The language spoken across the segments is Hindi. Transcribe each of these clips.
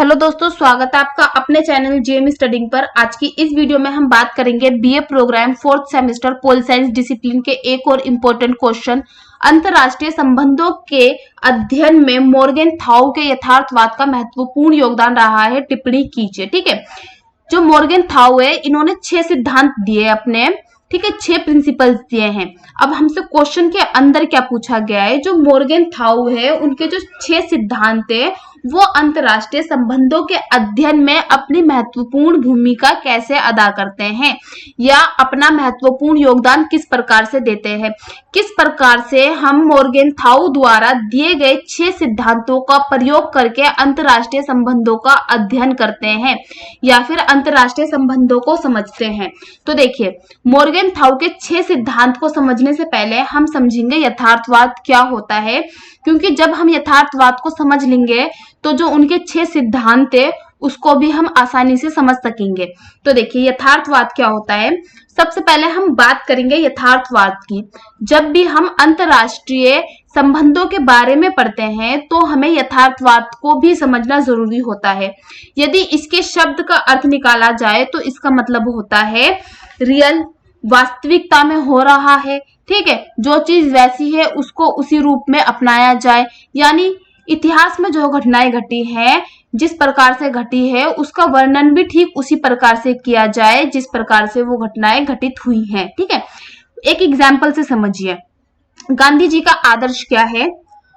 हेलो दोस्तों, स्वागत है आपका अपने चैनल जेएम स्टडिंग पर। आज की इस वीडियो में हम बात करेंगे BA program 4th semester pol science discipline के एक और इम्पोर्टेंट क्वेश्चन, अंतरराष्ट्रीय संबंधों के अध्ययन में मोर्गेनथाउ के यथार्थवाद का महत्वपूर्ण योगदान रहा है, टिप्पणी कीजिए। ठीक है, जो मोर्गेनथाउ है इन्होंने 6 सिद्धांत दिए अपने, ठीक है, 6 प्रिंसिपल्स दिए हैं। अब हमसे क्वेश्चन के अंदर क्या पूछा गया है, जो मोर्गेनथाउ है उनके जो 6 सिद्धांत है वो अंतरराष्ट्रीय संबंधों के अध्ययन में अपनी महत्वपूर्ण भूमिका कैसे अदा करते हैं या अपना महत्वपूर्ण योगदान किस प्रकार से देते हैं, किस प्रकार से हम मोर्गेनथाउ द्वारा दिए गए 6 सिद्धांतों का प्रयोग करके अंतरराष्ट्रीय संबंधों का अध्ययन करते हैं या फिर अंतरराष्ट्रीय संबंधों को समझते हैं। तो देखिए, मोर्गेनथाउ के 6 सिद्धांत को समझने से पहले हम समझेंगे यथार्थवाद क्या होता है, क्योंकि जब हम यथार्थवाद को समझ लेंगे तो जो उनके 6 सिद्धांत है उसको भी हम आसानी से समझ सकेंगे। तो देखिए, यथार्थवाद क्या होता है। सबसे पहले हम बात करेंगे यथार्थवाद की। जब भी हम अंतरराष्ट्रीय संबंधों के बारे में पढ़ते हैं तो हमें यथार्थवाद को भी समझना जरूरी होता है। यदि इसके शब्द का अर्थ निकाला जाए तो इसका मतलब होता है रियल, वास्तविकता में हो रहा है। ठीक है, जो चीज वैसी है उसको उसी रूप में अपनाया जाए, यानी इतिहास में जो घटनाएं घटी है, जिस प्रकार से घटी है उसका वर्णन भी ठीक उसी प्रकार से किया जाए जिस प्रकार से वो घटनाएं घटित हुई हैं। ठीक है, एक एग्जाम्पल से समझिए, गांधी जी का आदर्श क्या है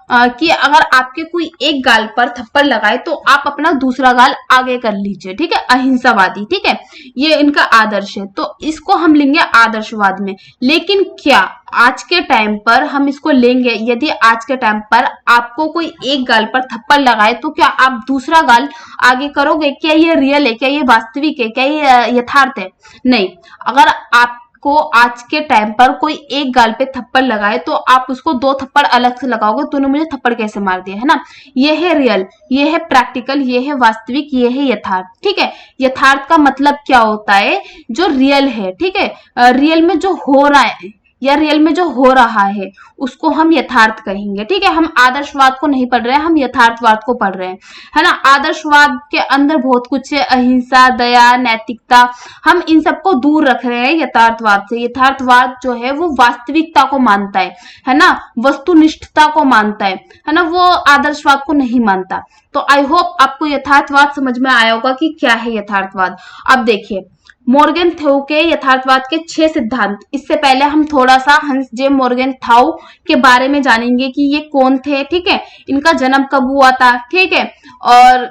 कि अगर आपके कोई एक गाल पर थप्पड़ लगाए तो आप अपना दूसरा गाल आगे कर लीजिए। ठीक है, अहिंसावादी। ठीक है, ये इनका आदर्श है, तो इसको हम लेंगे आदर्शवाद में। लेकिन क्या आज के टाइम पर हम इसको लेंगे? यदि आज के टाइम पर आपको कोई एक गाल पर थप्पड़ लगाए तो क्या आप दूसरा गाल आगे करोगे? क्या ये रियल है? क्या ये वास्तविक है? क्या ये यथार्थ है? नहीं। अगर आप को आज के टाइम पर कोई एक गाल पे थप्पड़ लगाए तो आप उसको 2 थप्पड़ अलग से लगाओगे, तूने मुझे थप्पड़ कैसे मार दिया, है ना। ये है रियल, ये है प्रैक्टिकल, ये है वास्तविक, ये है यथार्थ। ठीक है, यथार्थ का मतलब क्या होता है? जो रियल है। ठीक है, रियल में जो हो रहा है या रियल में जो हो रहा है उसको हम यथार्थ कहेंगे। ठीक है, हम आदर्शवाद को नहीं पढ़ रहे हैं, हम यथार्थवाद को पढ़ रहे हैं, है ना। आदर्शवाद के अंदर बहुत कुछ है, अहिंसा, दया, नैतिकता, हम इन सबको दूर रख रहे हैं यथार्थवाद से। यथार्थवाद जो है वो वास्तविकता को मानता है ना, वस्तुनिष्ठता को मानता है ना, वो आदर्शवाद को नहीं मानता। तो आई होप आपको यथार्थवाद समझ में आया होगा कि क्या है यथार्थवाद। अब देखिए, मोर्गेनथाउ के यथार्थवाद के 6 सिद्धांत। इससे पहले हम थोड़ा सा हंस जे मोर्गेनथाउ के बारे में जानेंगे कि ये कौन थे। ठीक है, इनका जन्म कब हुआ था, ठीक है, और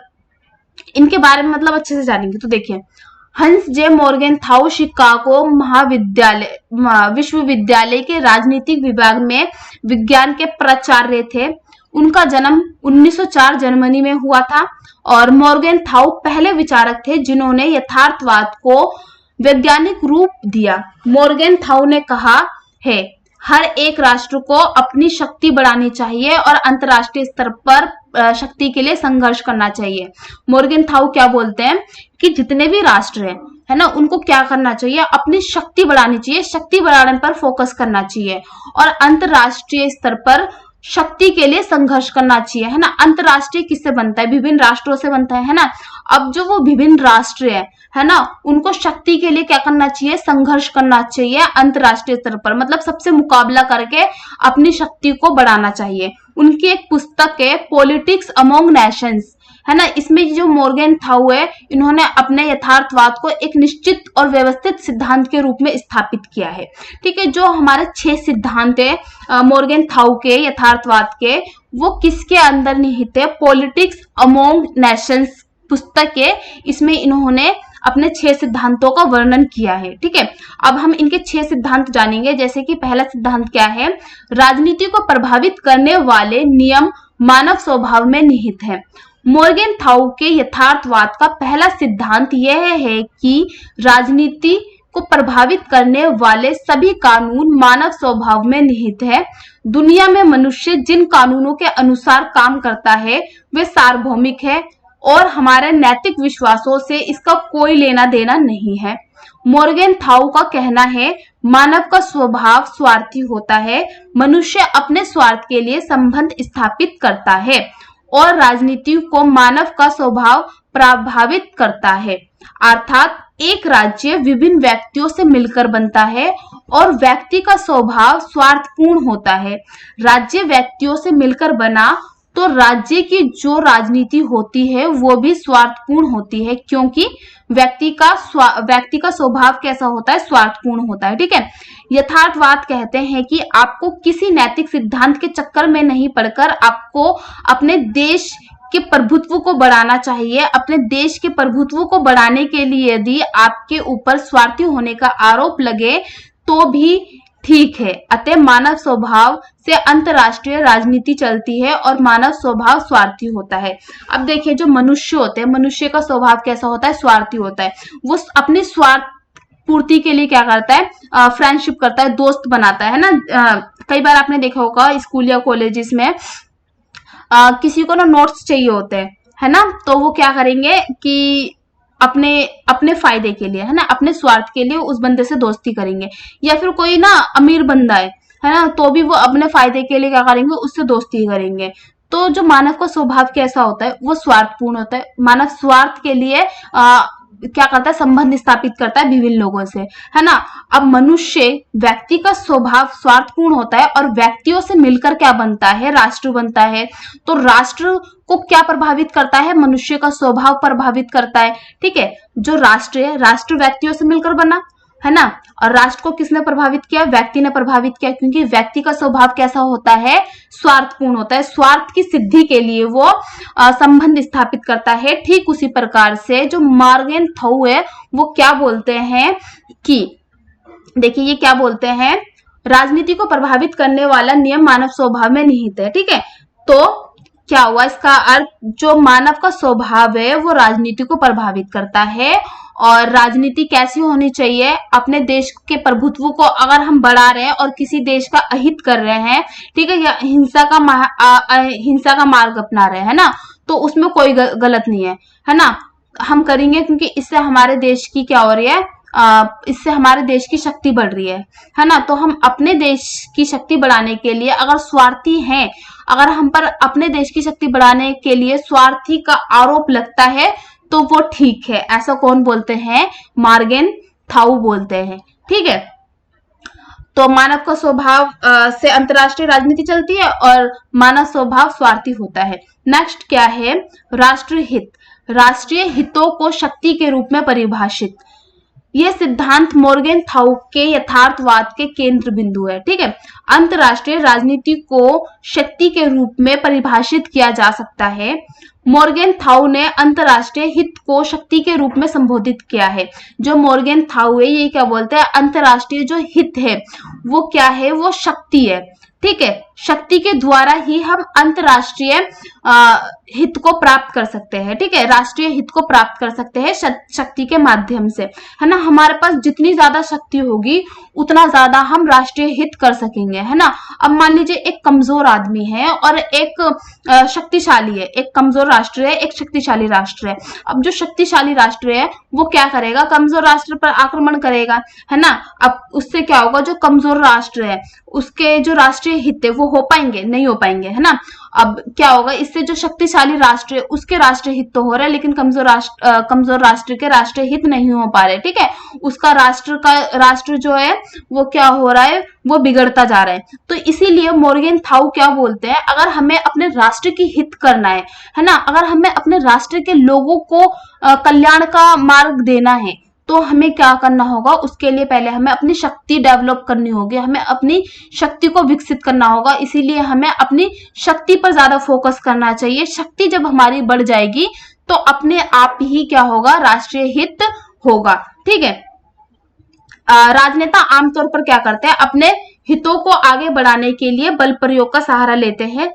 इनके बारे में मतलब अच्छे से जानेंगे। तो देखिए, हंस जे मोर्गेनथाउ शिकागो विश्वविद्यालय के राजनीतिक विभाग में विज्ञान के प्राचार्य थे। उनका जन्म 1904 जर्मनी में हुआ था और मोर्गेनथाउ पहले विचारक थे जिन्होंने यथार्थवाद को वैज्ञानिक रूप दिया। मोर्गेनथाउ ने कहा है, हर एक राष्ट्र को अपनी शक्ति बढ़ानी चाहिए और अंतर्राष्ट्रीय स्तर पर शक्ति के लिए संघर्ष करना चाहिए। मोर्गेनथाउ क्या बोलते हैं कि जितने भी राष्ट्र हैं, है ना, उनको क्या करना चाहिए? अपनी शक्ति बढ़ानी चाहिए, शक्ति बढ़ाने पर फोकस करना चाहिए और अंतर्राष्ट्रीय स्तर पर शक्ति के लिए संघर्ष करना चाहिए, है ना। अंतरराष्ट्रीय किससे बनता है? विभिन्न राष्ट्रों से बनता है ना। अब जो वो विभिन्न राष्ट्र है ना, उनको शक्ति के लिए क्या करना चाहिए? संघर्ष करना चाहिए अंतरराष्ट्रीय स्तर पर, मतलब सबसे मुकाबला करके अपनी शक्ति को बढ़ाना चाहिए। उनकी एक पुस्तक है पॉलिटिक्स अमोंग नेशंस, है ना। इसमें जो मोर्गेनथाउ है इन्होंने अपने यथार्थवाद को एक निश्चित और व्यवस्थित सिद्धांत के रूप में स्थापित किया है। ठीक है, जो हमारे 6 सिद्धांत है मोर्गेनथाउ के यथार्थवाद के, वो किसके अंदर निहित है? पॉलिटिक्स अमोंग नेशंस पुस्तक है, इसमें इन्होंने अपने 6 सिद्धांतों का वर्णन किया है। ठीक है, अब हम इनके 6 सिद्धांत जानेंगे। जैसे कि पहला सिद्धांत क्या है? राजनीति को प्रभावित करने वाले नियम मानव स्वभाव में निहित है। मोर्गेनथाउ के यथार्थवाद का पहला सिद्धांत यह है कि राजनीति को प्रभावित करने वाले सभी कानून मानव स्वभाव में निहित है। दुनिया में मनुष्य जिन कानूनों के अनुसार काम करता है वे सार्वभौमिक है और हमारे नैतिक विश्वासों से इसका कोई लेना देना नहीं है। मोर्गेनथाउ का कहना है, मानव का स्वभाव स्वार्थी होता है, मनुष्य अपने स्वार्थ के लिए संबंध स्थापित करता है और राजनीति को मानव का स्वभाव प्रभावित करता है। अर्थात एक राज्य विभिन्न व्यक्तियों से मिलकर बनता है और व्यक्ति का स्वभाव स्वार्थपूर्ण होता है। राज्य व्यक्तियों से मिलकर बना तो राज्य की जो राजनीति होती है वो भी स्वार्थपूर्ण होती है, क्योंकि व्यक्ति का स्वभाव कैसा होता है, स्वार्थपूर्ण होता है। ठीक है, यथार्थवाद कहते हैं कि आपको किसी नैतिक सिद्धांत के चक्कर में नहीं पड़कर आपको अपने देश के प्रभुत्व को बढ़ाना चाहिए। अपने देश के प्रभुत्व को बढ़ाने के लिए यदि आपके ऊपर स्वार्थी होने का आरोप लगे तो भी ठीक है। अतः मानव स्वभाव से अंतरराष्ट्रीय राजनीति चलती है और मानव स्वभाव स्वार्थी होता है। अब देखिए, जो मनुष्य होते हैं, मनुष्य का स्वभाव कैसा होता है, स्वार्थी होता है। वो अपने स्वार्थ पूर्ति के लिए क्या करता है, फ्रेंडशिप करता है, दोस्त बनाता है ना। कई बार आपने देखा होगा स्कूल या कॉलेजेस में किसी को ना नोट्स चाहिए होते हैं, है ना, तो वो क्या करेंगे कि अपने फायदे के लिए, है ना, अपने स्वार्थ के लिए उस बंदे से दोस्ती करेंगे। या फिर कोई ना अमीर बंदा है ना, तो भी वो अपने फायदे के लिए क्या करेंगे, उससे दोस्ती करेंगे। तो जो मानव का स्वभाव कैसा होता है, वो स्वार्थपूर्ण होता है। मानव स्वार्थ के लिए क्या करता है, संबंध स्थापित करता है विभिन्न लोगों से, है ना। अब मनुष्य व्यक्ति का स्वभाव स्वार्थपूर्ण होता है और व्यक्तियों से मिलकर क्या बनता है, राष्ट्र बनता है। तो राष्ट्र को क्या प्रभावित करता है, मनुष्य का स्वभाव प्रभावित करता है। ठीक है, जो राष्ट्र है, राष्ट्र व्यक्तियों से मिलकर बना, है ना, और राष्ट्र को किसने प्रभावित किया, व्यक्ति ने प्रभावित किया, क्योंकि व्यक्ति का स्वभाव कैसा होता है, स्वार्थपूर्ण होता है। स्वार्थ की सिद्धि के लिए वो संबंध स्थापित करता है। ठीक उसी प्रकार से जो मॉर्गन थाउ है वो क्या बोलते हैं कि, देखिए ये क्या बोलते हैं, राजनीति को प्रभावित करने वाला नियम मानव स्वभाव में निहित है। ठीक है, तो क्या हुआ, इसका अर्थ जो मानव का स्वभाव है वो राजनीति को प्रभावित करता है। और राजनीति कैसी होनी चाहिए, अपने देश के प्रभुत्व को अगर हम बढ़ा रहे हैं और किसी देश का अहित कर रहे हैं, ठीक है, या हिंसा का मार्ग अपना रहे हैं, है ना, तो उसमें कोई गलत नहीं है ना, हम करेंगे, क्योंकि इससे हमारे देश की क्या हो रही है, इससे हमारे देश की शक्ति बढ़ रही है ना। तो हम अपने देश की शक्ति बढ़ाने के लिए अगर स्वार्थी हैं, अगर हम पर अपने देश की शक्ति बढ़ाने के लिए स्वार्थी का आरोप लगता है तो वो ठीक है। ऐसा कौन बोलते हैं, मॉर्गन थाउ बोलते हैं। ठीक है, तो मानव का स्वभाव से अंतरराष्ट्रीय राजनीति चलती है और मानव स्वभाव स्वार्थी होता है। नेक्स्ट क्या है, राष्ट्रीय हित। राष्ट्रीय हितों को शक्ति के रूप में परिभाषित, यह सिद्धांत मॉर्गन थाउ के यथार्थवाद के केंद्र बिंदु है। ठीक है, अंतरराष्ट्रीय राजनीति को शक्ति के रूप में परिभाषित किया जा सकता है। मॉर्गन थाउ ने अंतरराष्ट्रीय हित को शक्ति के रूप में संबोधित किया है। जो मॉर्गन थाउ है ये क्या बोलते हैं, अंतरराष्ट्रीय जो हित है वो क्या है, वो शक्ति है। ठीक है, शक्ति के द्वारा ही हम अंतरराष्ट्रीय हित को प्राप्त कर सकते हैं। ठीक है, राष्ट्रीय हित को प्राप्त कर सकते हैं शक्ति के माध्यम से, है ना। हमारे पास जितनी ज्यादा शक्ति होगी उतना ज्यादा हम राष्ट्रीय हित कर सकेंगे, है ना। अब मान लीजिए एक कमजोर आदमी है और एक शक्तिशाली है, एक कमजोर राष्ट्र है, एक शक्तिशाली राष्ट्र है। अब जो शक्तिशाली राष्ट्र है वो क्या करेगा, कमजोर राष्ट्र पर आक्रमण करेगा, है ना। अब उससे क्या होगा, जो कमजोर राष्ट्र है उसके जो राष्ट्रीय हित है वो हो पाएंगे, नहीं हो पाएंगे, है ना। अब क्या होगा, इससे जो शक्तिशाली राष्ट्र है उसके राष्ट्रीय हित तो हो रहा है, लेकिन कमजोर राष्ट्र के राष्ट्रीय हित नहीं हो पा रहे। ठीक है, उसका राष्ट्र जो है वो क्या हो रहा है, वो बिगड़ता जा रहा है। तो इसीलिए मॉर्गन थाउ क्या बोलते हैं, अगर हमें अपने राष्ट्र की हित करना है ना, अगर हमें अपने राष्ट्र के लोगों को कल्याण का मार्ग देना है तो हमें क्या करना होगा, उसके लिए पहले हमें अपनी शक्ति डेवलप करनी होगी, हमें अपनी शक्ति को विकसित करना होगा। इसीलिए हमें अपनी शक्ति पर ज्यादा फोकस करना चाहिए। शक्ति जब हमारी बढ़ जाएगी तो अपने आप ही क्या होगा, राष्ट्रीय हित होगा। ठीक है, राजनेता आमतौर पर क्या करते हैं, अपने हितों को आगे बढ़ाने के लिए बल प्रयोग का सहारा लेते हैं।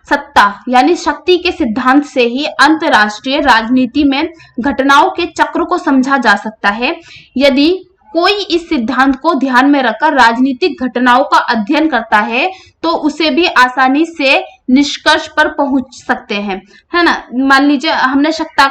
सत्ता यानी शक्ति के सिद्धांत से ही अंतरराष्ट्रीय राजनीति में घटनाओं के चक्र को समझा जा सकता है। यदि कोई इस सिद्धांत को ध्यान में रखकर राजनीतिक घटनाओं का अध्ययन करता है तो उसे भी आसानी से निष्कर्ष पर पहुंच सकते हैं, है ना। मान लीजिए हमने सत्ता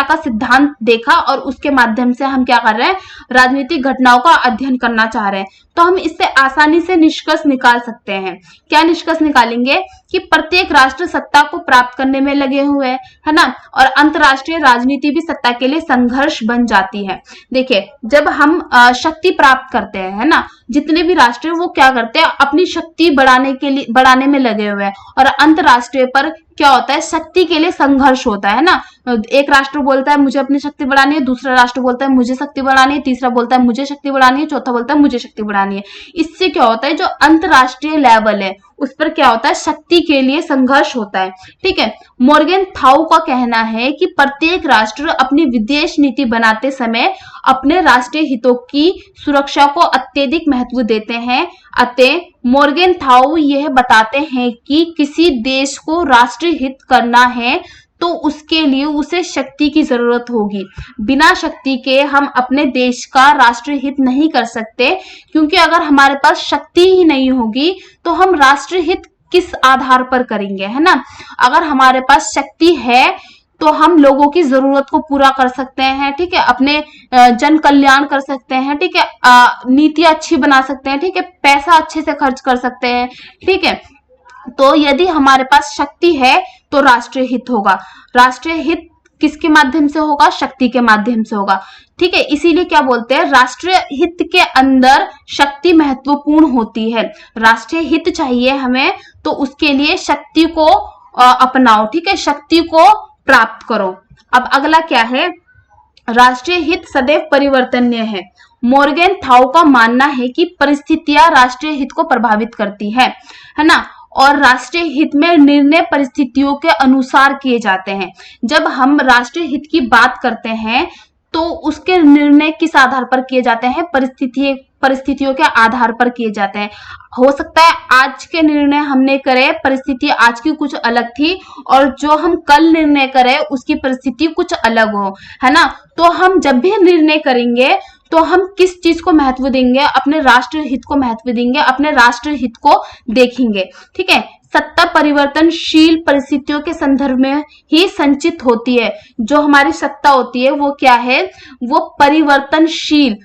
का सिद्धांत देखा और उसके माध्यम से हम क्या कर रहे हैं, राजनीतिक घटनाओं का अध्ययन करना चाह रहे हैं, तो हम इससे आसानी से निष्कर्ष निकाल सकते हैं। क्या निष्कर्ष निकालेंगे कि प्रत्येक राष्ट्र सत्ता को प्राप्त करने में लगे हुए है ना, और अंतरराष्ट्रीय राजनीति भी सत्ता के लिए संघर्ष बन जाती है। देखिए, जब हम शक्ति प्राप्त करते हैं, है ना, जितने भी राष्ट्र वो क्या करते हैं, अपनी शक्ति बढ़ाने में लगे हुए हैं, और अंतरराष्ट्रीय पर क्या होता है, शक्ति के लिए संघर्ष होता है ना। एक राष्ट्र बोलता है मुझे अपनी शक्ति बढ़ानी है, दूसरा राष्ट्र बोलता है मुझे शक्ति बढ़ानी है, तीसरा बोलता है मुझे शक्ति बढ़ानी है, चौथा बोलता है मुझे शक्ति बढ़ानी है। इससे क्या होता है, जो अंतरराष्ट्रीय लेवल है उस पर क्या होता है, शक्ति के लिए संघर्ष होता है। ठीक है, मोर्गेनथाउ का कहना है कि प्रत्येक राष्ट्र अपनी विदेश नीति बनाते समय अपने राष्ट्रीय हितों की सुरक्षा को अत्यधिक महत्व देते हैं। अतः मोर्गेनथाउ यह बताते हैं कि किसी देश को राष्ट्रीय हित करना है तो उसके लिए उसे शक्ति की जरूरत होगी। बिना शक्ति के हम अपने देश का राष्ट्रीय हित नहीं कर सकते, क्योंकि अगर हमारे पास शक्ति ही नहीं होगी तो हम राष्ट्रीय हित किस आधार पर करेंगे, है ना। अगर हमारे पास शक्ति है तो हम लोगों की जरूरत को पूरा कर सकते हैं, ठीक है, अपने जन कल्याण कर सकते हैं, ठीक है, नीति अच्छी बना सकते हैं, ठीक है, पैसा अच्छे से खर्च कर सकते हैं, ठीक है। तो यदि हमारे पास शक्ति है तो राष्ट्रीय हित होगा। राष्ट्रीय हित किसके माध्यम से होगा, शक्ति के माध्यम से होगा। ठीक है, इसीलिए क्या बोलते हैं, राष्ट्रीय हित के अंदर शक्ति महत्वपूर्ण होती है। राष्ट्रीय हित चाहिए हमें तो उसके लिए शक्ति को अपनाओ, ठीक है, शक्ति को प्राप्त करो। अब अगला क्या है, राष्ट्रीय हित सदैव परिवर्तनीय है। मोर्गेनथाउ का मानना है कि परिस्थितियां राष्ट्रीय हित को प्रभावित करती है ना, और राष्ट्रीय हित में निर्णय परिस्थितियों के अनुसार किए जाते हैं। जब हम राष्ट्रीय हित की बात करते हैं तो उसके निर्णय किस आधार पर किए जाते हैं, परिस्थितियों के आधार पर किए जाते हैं। हो सकता है आज के निर्णय हमने करे, परिस्थिति आज की कुछ अलग थी, और जो हम कल निर्णय करें उसकी परिस्थिति कुछ अलग हो, है ना। तो हम जब भी निर्णय करेंगे तो हम किस चीज को महत्व देंगे, अपने राष्ट्रीय हित को महत्व देंगे, अपने राष्ट्रीय हित को देखेंगे। ठीक है, सत्ता परिवर्तनशील परिस्थितियों के संदर्भ में ही संचित होती है। जो हमारी सत्ता होती है वो क्या है, वो परिवर्तनशील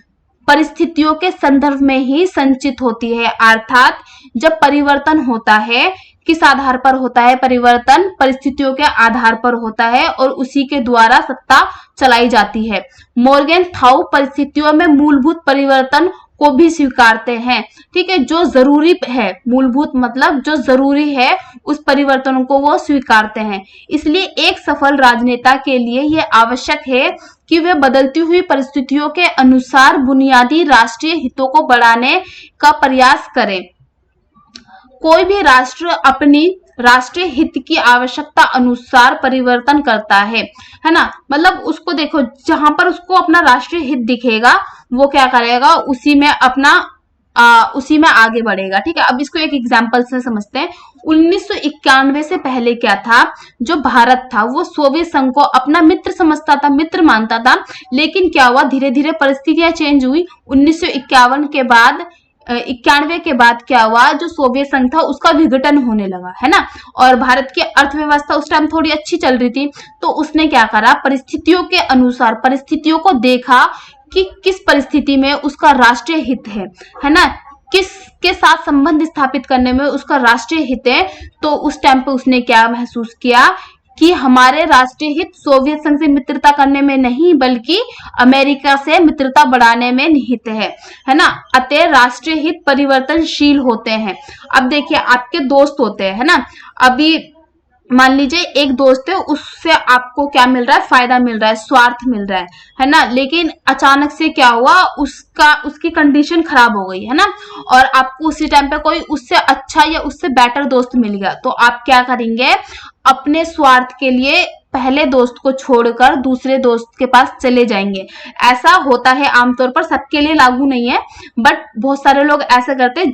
परिस्थितियों के संदर्भ में ही संचित होती है। अर्थात जब परिवर्तन होता है, किस आधार पर होता है परिवर्तन, परिस्थितियों के आधार पर होता है, और उसी के द्वारा सत्ता चलाई जाती है। मोर्गेनथाउ परिस्थितियों में मूलभूत परिवर्तन को भी स्वीकारते हैं। ठीक है, जो जरूरी है, मूलभूत मतलब जो जरूरी है, उस परिवर्तनों को वो स्वीकारते हैं। इसलिए एक सफल राजनेता के लिए यह आवश्यक है कि वे बदलती हुई परिस्थितियों के अनुसार बुनियादी राष्ट्रीय हितों को बढ़ाने का प्रयास करें। कोई भी राष्ट्र अपनी राष्ट्रीय हित की आवश्यकता अनुसार परिवर्तन करता है ना। मतलब उसको देखो, जहां पर उसको अपना राष्ट्रीय हित दिखेगा वो क्या करेगा, उसी में आगे बढ़ेगा। ठीक है, अब इसको एक एग्जांपल से समझते हैं। 1991 से पहले क्या था, जो भारत था वो सोवियत संघ को अपना मित्र समझता था, मित्र मानता था। लेकिन क्या हुआ, धीरे धीरे परिस्थितियां चेंज हुई। 1991 के बाद क्या हुआ, जो सोवियत संघ था उसका विघटन होने लगा, है ना। और भारत की अर्थव्यवस्था उस टाइम थोड़ी अच्छी चल रही थी, तो उसने क्या करा, परिस्थितियों के अनुसार परिस्थितियों को देखा कि किस परिस्थिति में उसका राष्ट्रीय हित है ना, किसके साथ संबंध स्थापित करने में उसका राष्ट्रीय हित है। तो उस टाइम पे उसने क्या महसूस किया कि हमारे राष्ट्रीय हित सोवियत संघ से मित्रता करने में नहीं, बल्कि अमेरिका से मित्रता बढ़ाने में निहित है ना। अतः राष्ट्रीय हित परिवर्तनशील होते हैं। अब देखिए, आपके दोस्त होते हैं, है ना। अभी मान लीजिए एक दोस्त है, उससे आपको क्या मिल रहा है, फायदा मिल रहा है, स्वार्थ मिल रहा है ना। लेकिन अचानक से क्या हुआ, उसकी कंडीशन खराब हो गई, है ना, और आपको उसी टाइम पे कोई उससे अच्छा या उससे बेटर दोस्त मिल गया, तो आप क्या करेंगे, अपने स्वार्थ के लिए पहले दोस्त को छोड़कर दूसरे दोस्त के पास चले जाएंगे। ऐसा होता है आमतौर पर, सबके लिए लागू नहीं है, बट बहुत सारे लोग ऐसा करते हैं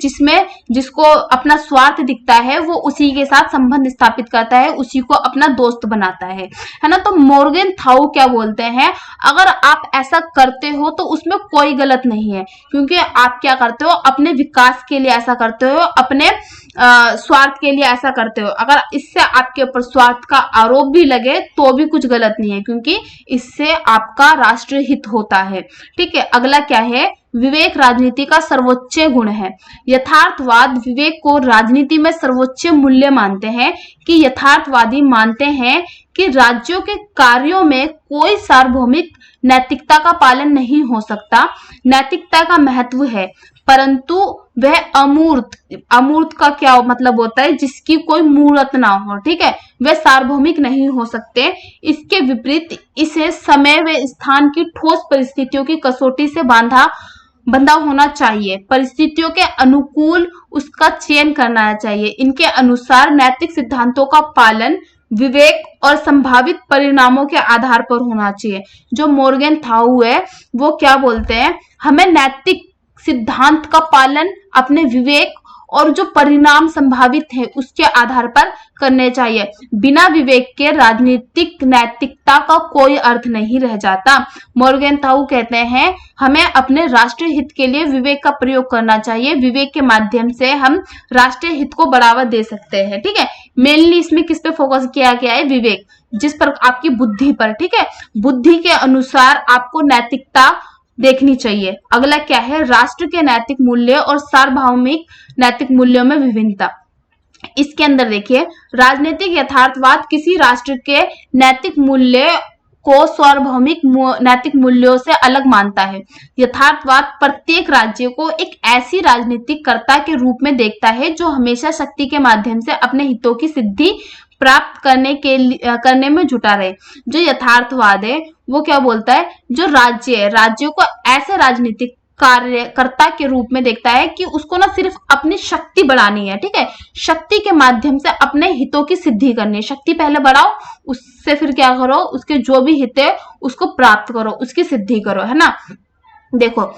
जिसको अपना स्वार्थ दिखता है वो उसी के साथ संबंध स्थापित करता है, उसी को अपना दोस्त बनाता है ना। तो मोर्गेनथाउ क्या बोलते हैं, अगर आप ऐसा करते हो तो उसमें कोई गलत नहीं है, क्योंकि आप क्या करते हो, अपने विकास के लिए ऐसा करते हो, अपने स्वार्थ के लिए ऐसा करते हो। अगर इससे आपके ऊपर स्वार्थ का आरोप भी लगे तो भी कुछ गलत नहीं है, क्योंकि इससे आपका राष्ट्रीय हित होता है। ठीक है, अगला क्या है, विवेक राजनीति का सर्वोच्च गुण है। यथार्थवाद विवेक को राजनीति में सर्वोच्च मूल्य मानते हैं कि यथार्थवादी मानते हैं कि राज्यों के कार्यों में कोई सार्वभौमिक नैतिकता का पालन नहीं हो सकता। नैतिकता का महत्व है, परंतु वह अमूर्त, अमूर्त का क्या मतलब होता है, जिसकी कोई मूर्त ना हो। ठीक है, वह सार्वभौमिक नहीं हो सकते। इसके विपरीत इसे समय व स्थान की ठोस परिस्थितियों की कसौटी से बंधा होना चाहिए। परिस्थितियों के अनुकूल उसका चयन करना चाहिए। इनके अनुसार नैतिक सिद्धांतों का पालन विवेक और संभावित परिणामों के आधार पर होना चाहिए। जो मोर्गेनथाउ है वो क्या बोलते हैं, हमें नैतिक सिद्धांत का पालन अपने विवेक और जो परिणाम संभावित है उसके आधार पर करने चाहिए। बिना विवेक के राजनीतिक नैतिकता का कोई अर्थ नहीं रह जाता। मोर्गेनथाउ कहते हैं हमें अपने राष्ट्रीय हित के लिए विवेक का प्रयोग करना चाहिए। विवेक के माध्यम से हम राष्ट्रीय हित को बढ़ावा दे सकते हैं। ठीक है, मेनली इसमें किस पे फोकस किया गया है, विवेक, जिस पर आपकी बुद्धि पर। ठीक है, बुद्धि के अनुसार आपको नैतिकता देखनी चाहिए। अगला क्या है, राष्ट्र के नैतिक मूल्य और सार्वभौमिक नैतिक मूल्यों में विभिन्नता। इसके अंदर देखिए, राजनीतिक यथार्थवाद किसी राष्ट्र के नैतिक मूल्य को सार्वभौमिक नैतिक मूल्यों से अलग मानता है। यथार्थवाद प्रत्येक राज्य को एक ऐसी राजनीतिक कर्ता के रूप में देखता है जो हमेशा शक्ति के माध्यम से अपने हितों की सिद्धि प्राप्त करने में जुटा रहे। जो यथार्थवाद है वो क्या बोलता है, जो राज्य है राज्यों को ऐसे राजनीतिक कार्यकर्ता के रूप में देखता है कि उसको ना सिर्फ अपनी शक्ति बढ़ानी है। ठीक है, शक्ति के माध्यम से अपने हितों की सिद्धि करनी है। शक्ति पहले बढ़ाओ, उससे फिर क्या करो, उसके जो भी हित है उसको प्राप्त करो, उसकी सिद्धि करो, है ना। देखो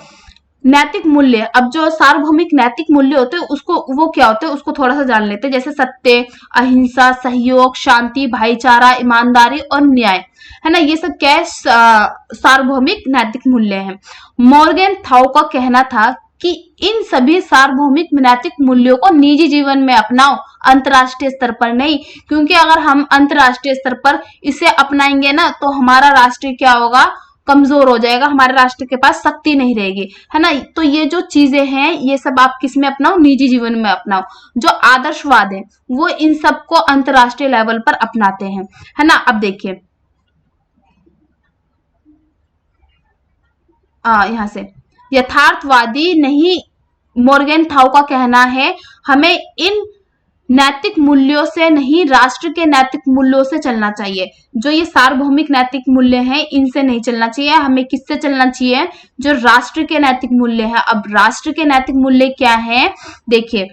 नैतिक मूल्य, अब जो सार्वभौमिक नैतिक मूल्य होते हैं उसको वो क्या होते हैं उसको थोड़ा सा जान लेते हैं। जैसे सत्य, अहिंसा, सहयोग, शांति, भाईचारा, ईमानदारी और न्याय, है ना, ये सब क्या है, सार्वभौमिक नैतिक मूल्य हैं। मोर्गेनथाउ का कहना था कि इन सभी सार्वभौमिक नैतिक मूल्यों को निजी जीवन में अपनाओ, अंतर्राष्ट्रीय स्तर पर नहीं, क्योंकि अगर हम अंतर्राष्ट्रीय स्तर पर इसे अपनाएंगे ना तो हमारा राष्ट्र क्या होगा, कमजोर हो जाएगा, हमारे राष्ट्र के पास शक्ति नहीं रहेगी, है ना। तो ये जो चीजें हैं ये सब आप किस में अपनाओ, निजी जीवन में अपनाओ। जो आदर्शवाद है वो इन सबको अंतर्राष्ट्रीय लेवल पर अपनाते हैं, है ना। अब देखिए यहां से यथार्थवादी नहीं, मोर्गेनथाउ का कहना है हमें इन नैतिक मूल्यों से नहीं, राष्ट्र के नैतिक मूल्यों से चलना चाहिए। जो ये सार्वभौमिक नैतिक मूल्य हैं इनसे नहीं चलना चाहिए, हमें किससे चलना चाहिए, जो राष्ट्र के नैतिक मूल्य है। अब राष्ट्र के नैतिक मूल्य क्या है, देखिए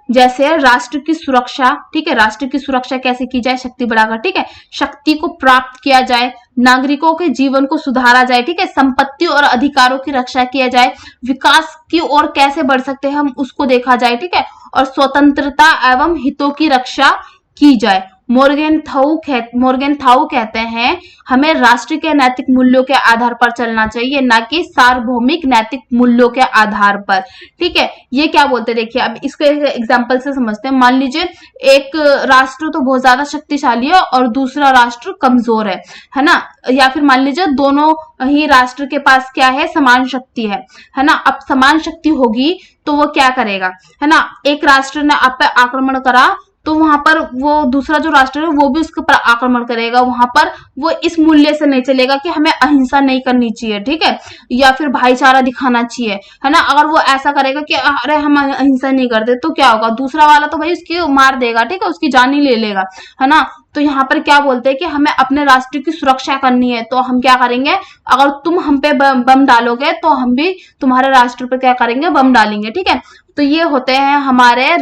जैसे राष्ट्र की सुरक्षा। ठीक है, राष्ट्र की सुरक्षा कैसे की जाए, शक्ति बढ़ाकर। ठीक है, शक्ति को प्राप्त किया जाए, नागरिकों के जीवन को सुधारा जाए। ठीक है, संपत्ति और अधिकारों की रक्षा किया जाए, विकास की ओर कैसे बढ़ सकते हैं हम उसको देखा जाए। ठीक है, और स्वतंत्रता एवं हितों की रक्षा की जाए। मोर्गेनथाउ कहते हैं हमें राष्ट्र के नैतिक मूल्यों के आधार पर चलना चाहिए, ना कि सार्वभौमिक नैतिक मूल्यों के आधार पर। ठीक है, ये क्या बोलते हैं देखिए, अब इसको एक एग्जांपल से समझते हैं। मान लीजिए एक राष्ट्र तो बहुत ज्यादा शक्तिशाली है और दूसरा राष्ट्र कमजोर है ना, या फिर मान लीजिए दोनों ही राष्ट्र के पास क्या है, समान शक्ति है ना। अब समान शक्ति होगी तो वो क्या करेगा, है ना। एक राष्ट्र ने आप पे आक्रमण करा तो वहां पर वो दूसरा जो राष्ट्र है वो भी उसके ऊपर आक्रमण करेगा। वहां पर वो इस मूल्य से नहीं चलेगा कि हमें अहिंसा नहीं करनी चाहिए, ठीक है, या फिर भाईचारा दिखाना चाहिए, है ना। अगर वो ऐसा करेगा कि अरे हम अहिंसा नहीं करते तो क्या होगा, दूसरा वाला तो भाई उसकी मार देगा, ठीक है, उसकी जान ही ले लेगा, है ना। तो यहाँ पर क्या बोलते हैं कि हमें अपने राष्ट्र की सुरक्षा करनी है, तो हम क्या करेंगे, अगर तुम हम पे बम डालोगे तो हम भी तुम्हारे राष्ट्र पे क्या करेंगे, बम डालेंगे, ठीक है। तो ये होते हैं हमारे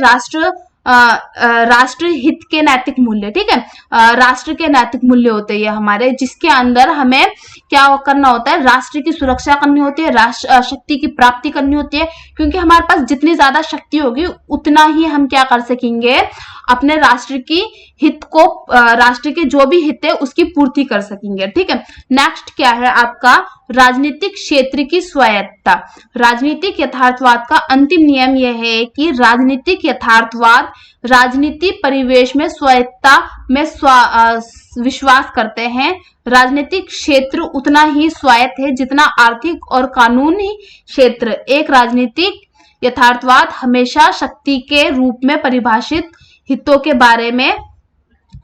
राष्ट्र हित के नैतिक मूल्य, ठीक है। राष्ट्र के नैतिक मूल्य होते हैं हमारे, जिसके अंदर हमें क्या करना होता है, राष्ट्र की सुरक्षा करनी होती है, राष्ट्र शक्ति की प्राप्ति करनी होती है, क्योंकि हमारे पास जितनी ज्यादा शक्ति होगी उतना ही हम क्या कर सकेंगे, अपने राष्ट्र की हित को, राष्ट्र के जो भी हित है उसकी पूर्ति कर सकेंगे, ठीक है। नेक्स्ट क्या है आपका राजनीतिक क्षेत्र की स्वायत्तता। राजनीतिक यथार्थवाद का अंतिम नियम यह है कि राजनीतिक यथार्थवाद राजनीति परिवेश में स्वायत्तता में विश्वास करते हैं। राजनीतिक क्षेत्र उतना ही स्वायत्त है जितना आर्थिक और कानूनी क्षेत्र। एक राजनीतिक यथार्थवाद हमेशा शक्ति के रूप में परिभाषित हितों के बारे में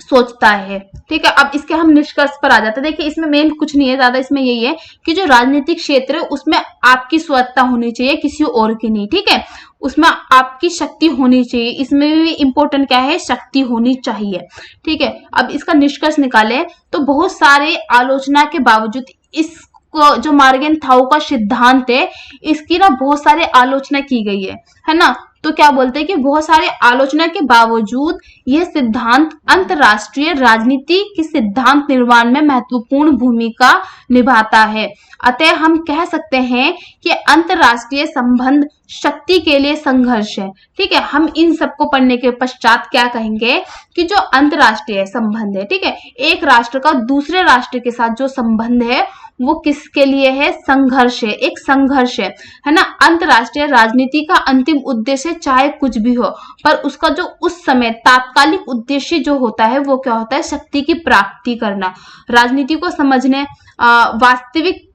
सोचता है। ठीक है, अब इसके हम निष्कर्ष पर आ जाते हैं। देखिए, इसमें मेन कुछ नहीं है ज्यादा, इसमें यही है कि जो राजनीतिक क्षेत्र है उसमें आपकी स्वायत्तता होनी चाहिए, किसी और की नहीं। ठीक है, उसमें आपकी शक्ति होनी चाहिए। इसमें भी इम्पोर्टेंट क्या है, शक्ति होनी चाहिए। ठीक है, अब इसका निष्कर्ष निकालें तो बहुत सारे आलोचना के बावजूद इस जो मॉर्गेनथाउ का सिद्धांत है इसकी ना बहुत सारे आलोचना की गई है ना। तो क्या बोलते हैं कि बहुत सारे आलोचना के बावजूद यह सिद्धांत अंतरराष्ट्रीय राजनीति की सिद्धांत निर्माण में महत्वपूर्ण भूमिका निभाता है। अतः हम कह सकते हैं कि अंतरराष्ट्रीय संबंध शक्ति के लिए संघर्ष है। ठीक है, हम इन सबको पढ़ने के पश्चात क्या कहेंगे कि जो अंतरराष्ट्रीय संबंध है, ठीक है, एक राष्ट्र का दूसरे राष्ट्र के साथ जो संबंध है वो किसके लिए है, संघर्ष है, एक संघर्ष है ना। अंतरराष्ट्रीय राजनीति का अंतिम उद्देश्य चाहे कुछ भी हो, पर उसका जो उस समय तात्कालिक उद्देश्य जो होता है वो क्या होता है, शक्ति की प्राप्ति करना। राजनीति को समझने वास्तविक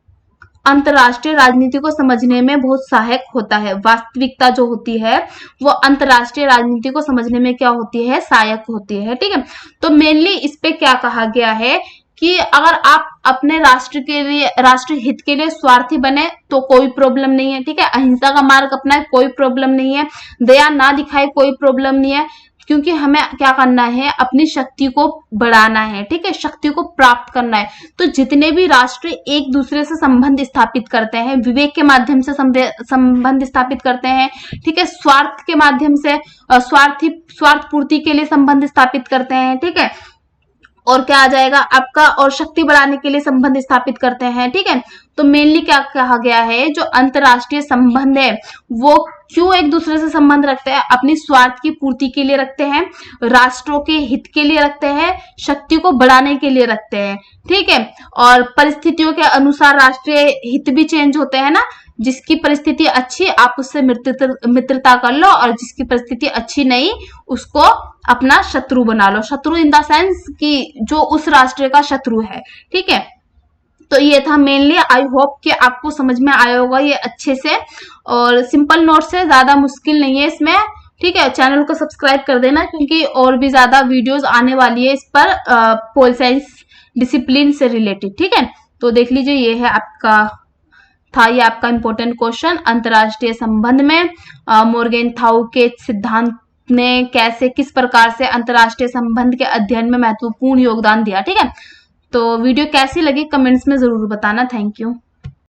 अंतरराष्ट्रीय राजनीति को समझने में बहुत सहायक होता है। वास्तविकता जो होती है वो अंतरराष्ट्रीय राजनीति को समझने में क्या होती है, सहायक होती है। ठीक है, तो मेनली इस पे क्या कहा गया है कि अगर आप अपने राष्ट्र के लिए, राष्ट्र हित के लिए स्वार्थी बने तो कोई प्रॉब्लम नहीं है। ठीक है, अहिंसा का मार्ग अपनाए कोई प्रॉब्लम नहीं है, दया ना दिखाए कोई प्रॉब्लम नहीं है, क्योंकि हमें क्या करना है, अपनी शक्ति को बढ़ाना है। ठीक है, शक्ति को प्राप्त करना है। तो जितने भी राष्ट्र एक दूसरे से संबंध स्थापित करते हैं, विवेक के माध्यम से संबंध स्थापित करते हैं, ठीक है, स्वार्थ के माध्यम से स्वार्थ पूर्ति के लिए संबंध स्थापित करते हैं। ठीक है, और क्या आ जाएगा आपका, और शक्ति बढ़ाने के लिए संबंध स्थापित करते हैं। ठीक है, तो मेनली क्या कहा गया है, जो अंतरराष्ट्रीय संबंध है वो क्यों एक दूसरे से संबंध रखते हैं, अपनी स्वार्थ की पूर्ति के लिए रखते हैं, राष्ट्रों के हित के लिए रखते हैं, शक्ति को बढ़ाने के लिए रखते हैं। ठीक है, और परिस्थितियों के अनुसार राष्ट्रीय हित भी चेंज होते हैं ना। जिसकी परिस्थिति अच्छी आप उससे मित्रता कर लो, और जिसकी परिस्थिति अच्छी नहीं उसको अपना शत्रु बना लो। शत्रु इन द सेंस कि जो उस राष्ट्र का शत्रु है। ठीक है, तो ये था मेनली। आई होप कि आपको समझ में आया होगा ये अच्छे से, और सिंपल नोट्स है, ज्यादा मुश्किल नहीं है इसमें। ठीक है, चैनल को सब्सक्राइब कर देना क्योंकि और भी ज्यादा वीडियोस आने वाली है इस पर पोल साइंस डिसिप्लिन से रिलेटेड। ठीक है, तो देख लीजिए, ये है ये आपका इंपॉर्टेंट क्वेश्चन। अंतरराष्ट्रीय संबंध में मॉर्गेनथाउ के सिद्धांत ने कैसे, किस प्रकार से अंतरराष्ट्रीय संबंध के अध्ययन में महत्वपूर्ण योगदान दिया। ठीक है, तो वीडियो कैसी लगी कमेंट्स में जरूर बताना। Thank you.